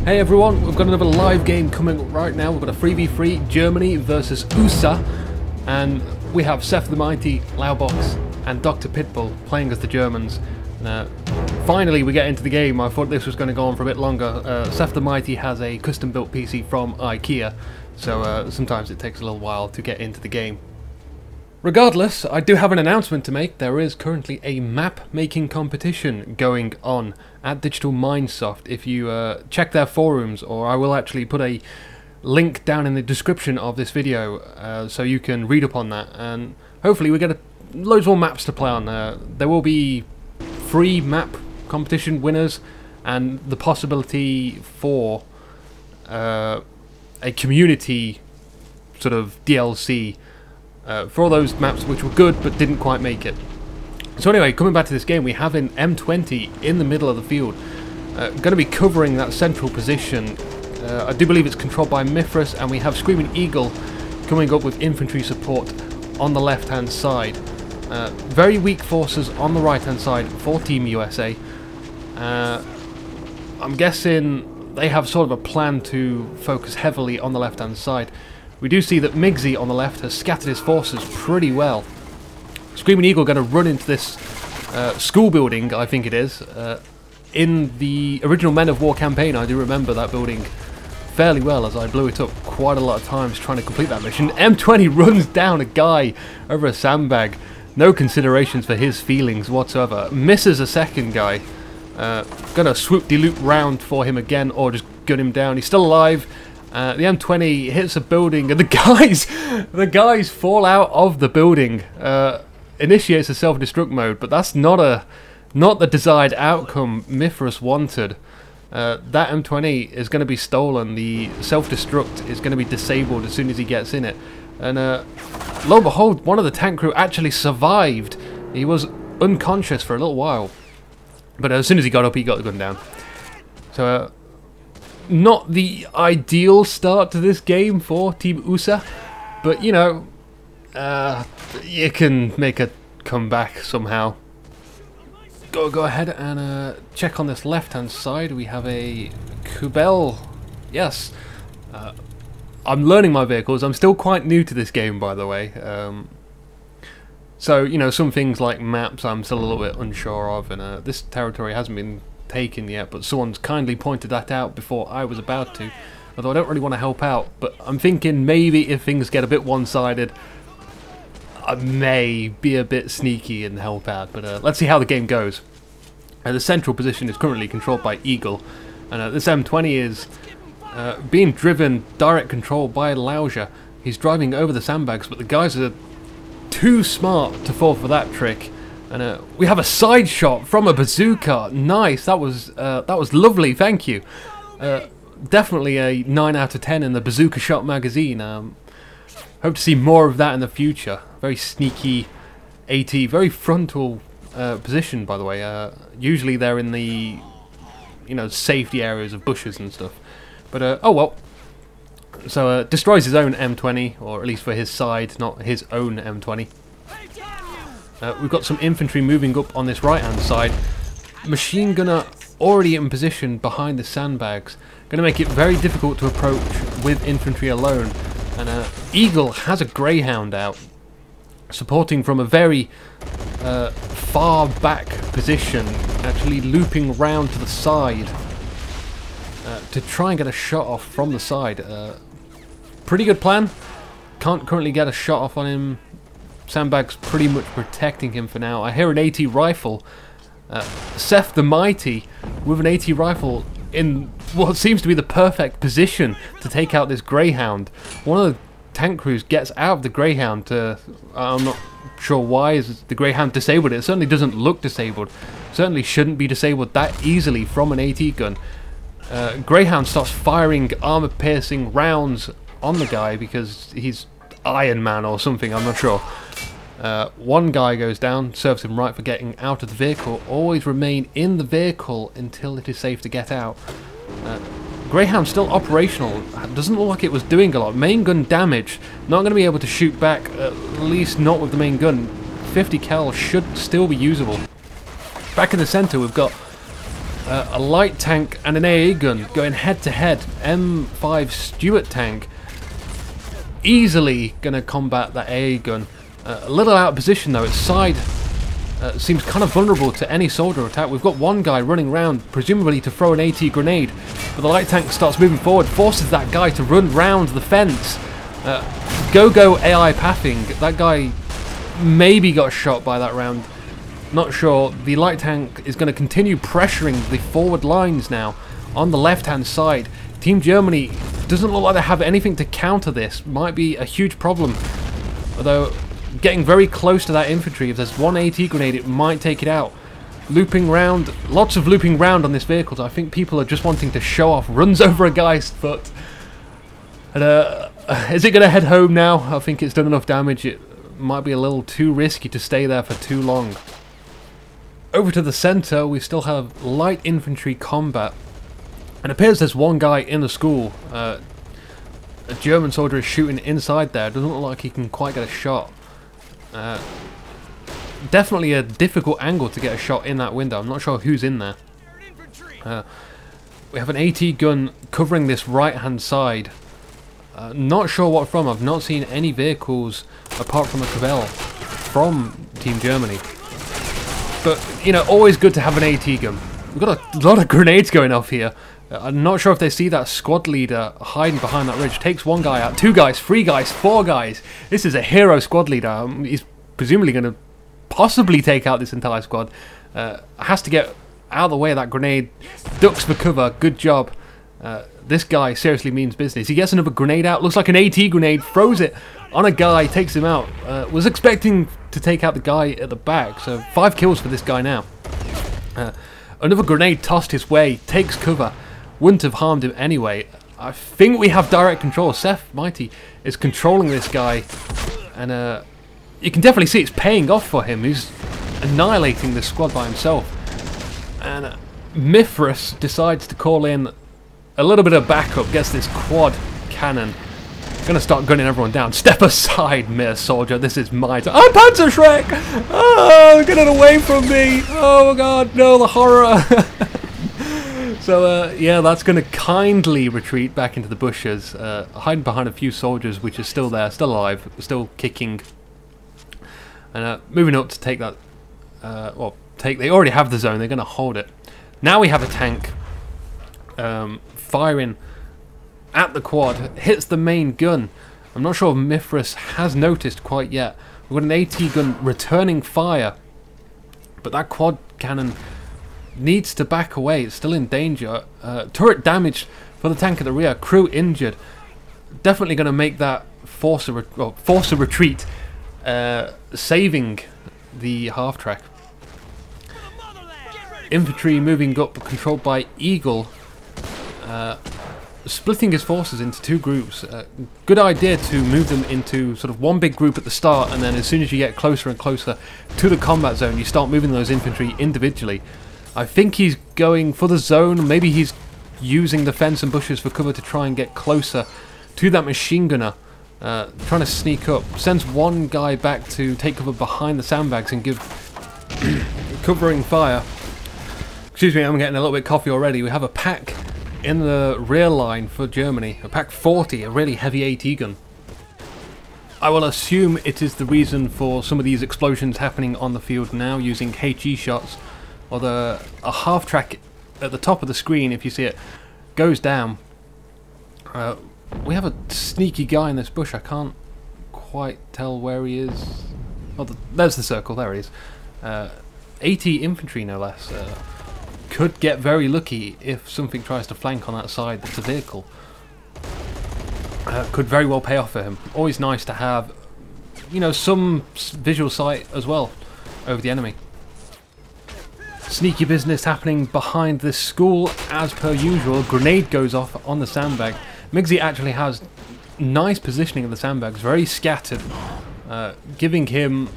Hey everyone, we've got another live game coming up right now. We've got a 3v3 Germany versus USA, and we have Seth the Mighty, Laubox and Dr. Pitbull playing as the Germans. Finally we get into the game. I thought this was going to go on for a bit longer. Seth the Mighty has a custom built PC from IKEA, so sometimes it takes a little while to get into the game. Regardless, I do have an announcement to make. There is currently a map making competition going on at Digital Mindsoft. If you check their forums, or I will actually put a link down in the description of this video so you can read up on that, and hopefully we get loads more maps to play on. There will be free map competition winners and the possibility for a community sort of DLC for all those maps which were good but didn't quite make it. So anyway, coming back to this game, we have an M20 in the middle of the field, going to be covering that central position. I do believe it's controlled by Mithras, and we have Screaming Eagle coming up with infantry support on the left hand side. Very weak forces on the right hand side for Team USA. I'm guessing they have sort of a plan to focus heavily on the left hand side. We do see that Migsy on the left has scattered his forces pretty well. Screaming Eagle going to run into this school building, I think it is. In the original Men of War campaign, I do remember that building fairly well, as I blew it up quite a lot of times trying to complete that mission. M20 runs down a guy over a sandbag. No considerations for his feelings whatsoever. Misses a second guy. Gonna swoop-de-loop round for him again, or just gun him down. He's still alive. The M20 hits a building, and the guys fall out of the building. Initiates a self-destruct mode, but that's not the desired outcome Mithras wanted. That M20 is going to be stolen. The self-destruct is going to be disabled as soon as he gets in it. And lo and behold, one of the tank crew actually survived. He was unconscious for a little while, but as soon as he got up, he got the gun down. So not the ideal start to this game for Team USA, but you know, you can make a comeback somehow. Go ahead and check on this left hand side. We have a Kubel. Yes, I'm learning my vehicles. I'm still quite new to this game, by the way. So you know, some things like maps I'm still a little bit unsure of, and this territory hasn't been taken yet, but someone's kindly pointed that out before I was about to, although I don't really want to help out. But I'm thinking maybe if things get a bit one-sided, I may be a bit sneaky and help out, but let's see how the game goes. The central position is currently controlled by Eagle, and this M20 is being driven direct control by Lauja. He's driving over the sandbags, but the guys are too smart to fall for that trick. And we have a side shot from a bazooka. Nice, that was lovely. Thank you. Definitely a 9 out of 10 in the bazooka shot magazine. Hope to see more of that in the future. Very sneaky AT, very frontal position, by the way. Usually they're in the, you know, safety areas of bushes and stuff. But oh well. So destroys his own M20, or at least for his side, not his own M20. We've got some infantry moving up on this right hand side. Machine gunner already in position behind the sandbags. Going to make it very difficult to approach with infantry alone. And Eagle has a Greyhound out, supporting from a very far back position, actually looping round to the side to try and get a shot off from the side. Pretty good plan. Can't currently get a shot off on him. Sandbags pretty much protecting him for now. I hear an AT rifle. Seth the Mighty with an AT rifle in what seems to be the perfect position to take out this Greyhound. One of the tank crews gets out of the Greyhound to... I'm not sure why is the Greyhound disabled. It certainly doesn't look disabled. Certainly shouldn't be disabled that easily from an AT gun. Greyhound starts firing armor-piercing rounds on the guy because he's Iron Man or something, I'm not sure. One guy goes down, serves him right for getting out of the vehicle. Always remain in the vehicle until it is safe to get out. Greyhound still operational. Doesn't look like it was doing a lot. Main gun damage. Not going to be able to shoot back, at least not with the main gun. 50 cal should still be usable. Back in the centre we've got A light tank and an AA gun going head to head. M5 Stuart tank easily going to combat that AA gun. A little out of position though. Its side seems kind of vulnerable to any soldier attack. We've got one guy running around, presumably to throw an AT grenade, but the light tank starts moving forward, forces that guy to run round the fence. Go AI pathing. That guy maybe got shot by that round. Not sure. The light tank is going to continue pressuring the forward lines now on the left-hand side. Team Germany doesn't look like they have anything to counter this. Might be a huge problem. Although, getting very close to that infantry, if there's one AT grenade, it might take it out. Looping round, lots of looping round on this vehicle. So I think people are just wanting to show off. Runs over a guy's foot. And, is it going to head home now? I think it's done enough damage. It might be a little too risky to stay there for too long. Over to the centre, we still have light infantry combat. It appears there's one guy in the school. A German soldier is shooting inside there. Doesn't look like he can quite get a shot. Definitely a difficult angle to get a shot in that window. I'm not sure who's in there. We have an AT gun covering this right-hand side. Not sure what from. I've not seen any vehicles apart from a Cavell from Team Germany. But, you know, always good to have an AT gun. We've got a lot of grenades going off here. I'm not sure if they see that squad leader hiding behind that ridge. Takes one guy out, 2 guys, 3 guys, 4 guys. This is a hero squad leader. He's presumably going to possibly take out this entire squad. Has to get out of the way of that grenade. Ducks for cover. Good job. This guy seriously means business. He gets another grenade out. Looks like an AT grenade. Throws it on a guy. Takes him out. Was expecting to take out the guy at the back. So 5 kills for this guy now. Another grenade tossed his way. Takes cover. Wouldn't have harmed him anyway. I think we have direct control. Seth Mighty is controlling this guy. And you can definitely see it's paying off for him. He's annihilating this squad by himself. And Mithras decides to call in a little bit of backup. Gets this quad cannon. Gonna start gunning everyone down. Step aside, mere soldier. This is my time. Oh, Panzer Shrek! Oh, get it away from me! Oh god, no, the horror! So, yeah, that's gonna kindly retreat back into the bushes, hiding behind a few soldiers, which are still there, still alive, still kicking. And moving up to take that. Well, they already have the zone. They're gonna hold it. Now we have a tank firing at the quad, hits the main gun. I'm not sure if Mithras has noticed quite yet. We've got an AT gun returning fire, but that quad cannon needs to back away. It's still in danger. Turret damaged for the tank at the rear. Crew injured. Definitely going to make that force a retreat, saving the half track. Infantry moving up, controlled by Eagle. Splitting his forces into 2 groups. Good idea to move them into sort of one big group at the start, and then as soon as you get closer and closer to the combat zone, you start moving those infantry individually. I think he's going for the zone. Maybe he's using the fence and bushes for cover to try and get closer to that machine gunner. Trying to sneak up. Sends one guy back to take cover behind the sandbags and give covering fire. Excuse me, I'm getting a little bit coffee already. We have a pack in the rear line for Germany, a Pack 40, a really heavy AT gun. I will assume it is the reason for some of these explosions happening on the field now, using HE shots, or a half track at the top of the screen, if you see it, goes down. We have a sneaky guy in this bush. I can't quite tell where he is. Oh, there's the circle, there he is. AT infantry, no less. Could get very lucky if something tries to flank on that side that's a vehicle. Could very well pay off for him. Always nice to have, you know, some visual sight as well over the enemy. Sneaky business happening behind this school as per usual. Grenade goes off on the sandbag. Migsy actually has nice positioning of the sandbags, very scattered, giving him,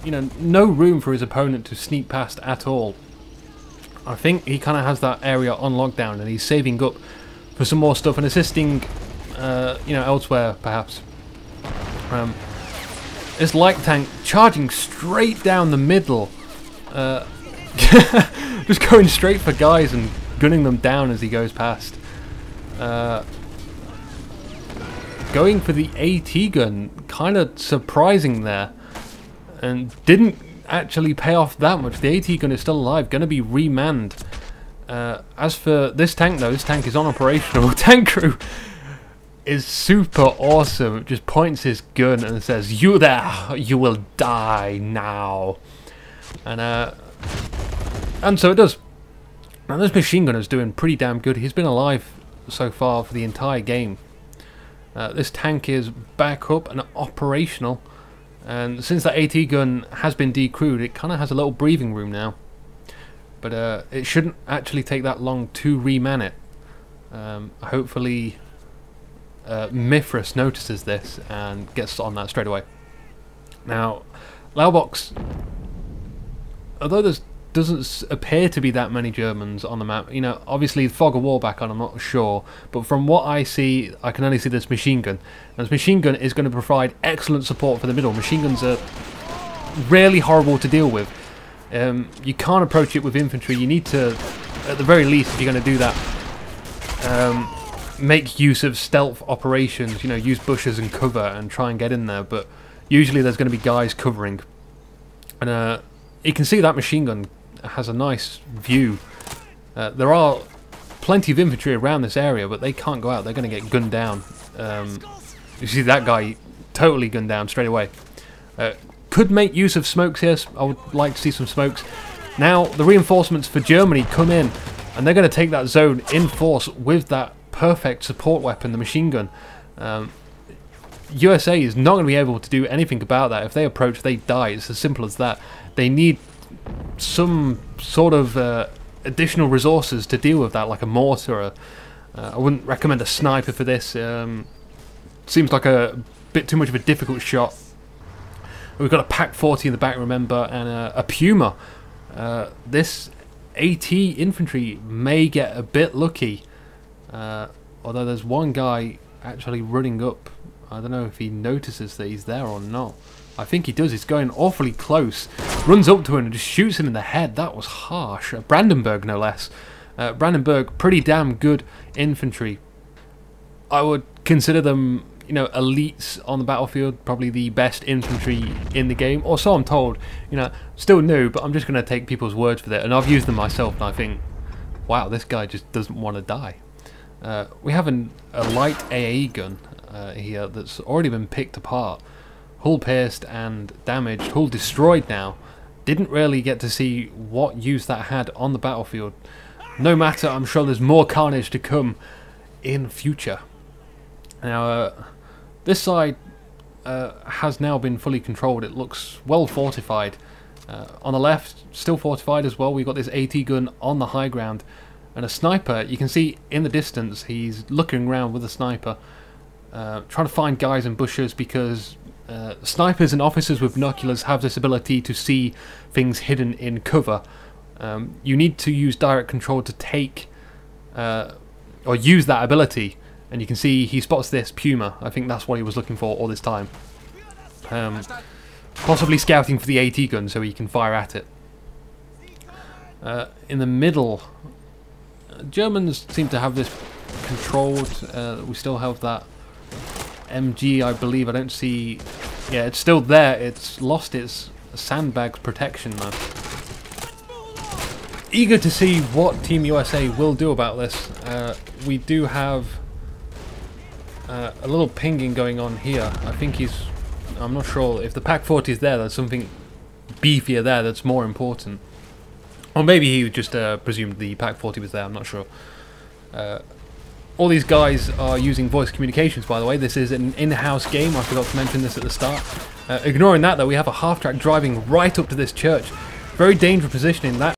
you know, no room for his opponent to sneak past at all. I think he kind of has that area on lockdown, and he's saving up for some more stuff and assisting, you know, elsewhere perhaps. This light tank charging straight down the middle. just going straight for guys and gunning them down as he goes past. Going for the AT gun, kind of surprising there, and didn't actually pay off that much. The AT gun is still alive, going to be remanned. As for this tank though, this tank is unoperational. Tank crew is super awesome. It just points his gun and says, "You there, you will die now." And so it does. Now this machine gunner is doing pretty damn good. He's been alive so far for the entire game. This tank is back up and operational, and since that AT gun has been decrewed, it kind of has a little breathing room now. But it shouldn't actually take that long to reman it. Hopefully Mithras notices this and gets on that straight away. Now, Laubach's, although there doesn't appear to be that many Germans on the map, you know, obviously fog of war back on, I'm not sure, but from what I see, I can only see this machine gun. And this machine gun is going to provide excellent support for the middle. Machine guns are really horrible to deal with. You can't approach it with infantry. You need to, at the very least, if you're going to do that, make use of stealth operations, you know, use bushes and cover and try and get in there, but usually there's going to be guys covering. And you can see that machine gun has a nice view. There are plenty of infantry around this area, but they can't go out. They're going to get gunned down. You see that guy totally gunned down straight away. Could make use of smokes here. I would like to see some smokes. Now the reinforcements for Germany come in, and they're going to take that zone in force with that perfect support weapon, the machine gun. USA is not going to be able to do anything about that. If they approach, they die. It's as simple as that. They need some sort of additional resources to deal with that, like a mortar. I wouldn't recommend a sniper for this. Seems like a bit too much of a difficult shot. We've got a PaK-40 in the back, remember, and a Puma. This AT infantry may get a bit lucky, although there's one guy actually running up. I don't know if he notices that he's there or not. I think he does. He's going awfully close. Runs up to him and just shoots him in the head. That was harsh. Brandenburg, no less. Brandenburg, pretty damn good infantry. I would consider them, you know, elites on the battlefield. Probably the best infantry in the game, or so I'm told. You know, still new, but I'm just going to take people's words for that. And I've used them myself, and I think, wow, this guy just doesn't want to die. We have a light AAE gun here that's already been picked apart. Hull pierced and damaged, hull destroyed now. Didn't really get to see what use that had on the battlefield. No matter, I'm sure there's more carnage to come in future. Now, this side has now been fully controlled. It looks well fortified. On the left, still fortified as well. We've got this AT gun on the high ground. And a sniper, you can see in the distance, he's looking around with a sniper. Trying to find guys in bushes, because snipers and officers with binoculars have this ability to see things hidden in cover. You need to use direct control to take or use that ability, and you can see he spots this Puma. I think that's what he was looking for all this time. Possibly scouting for the AT gun so he can fire at it. In the middle, Germans seem to have this controlled. We still have that MG, I believe. I don't see... Yeah, it's still there. It's lost its sandbags protection though. Eager to see what Team USA will do about this. We do have a little pinging going on here. I think he's... I'm not sure if the PaK-40 is there. There's something beefier there that's more important. Or maybe he just presumed the PaK-40 was there. I'm not sure. All these guys are using voice communications, by the way. This is an in-house game. I forgot to mention this at the start. Ignoring that, though, we have a half-track driving right up to this church. Very dangerous positioning. That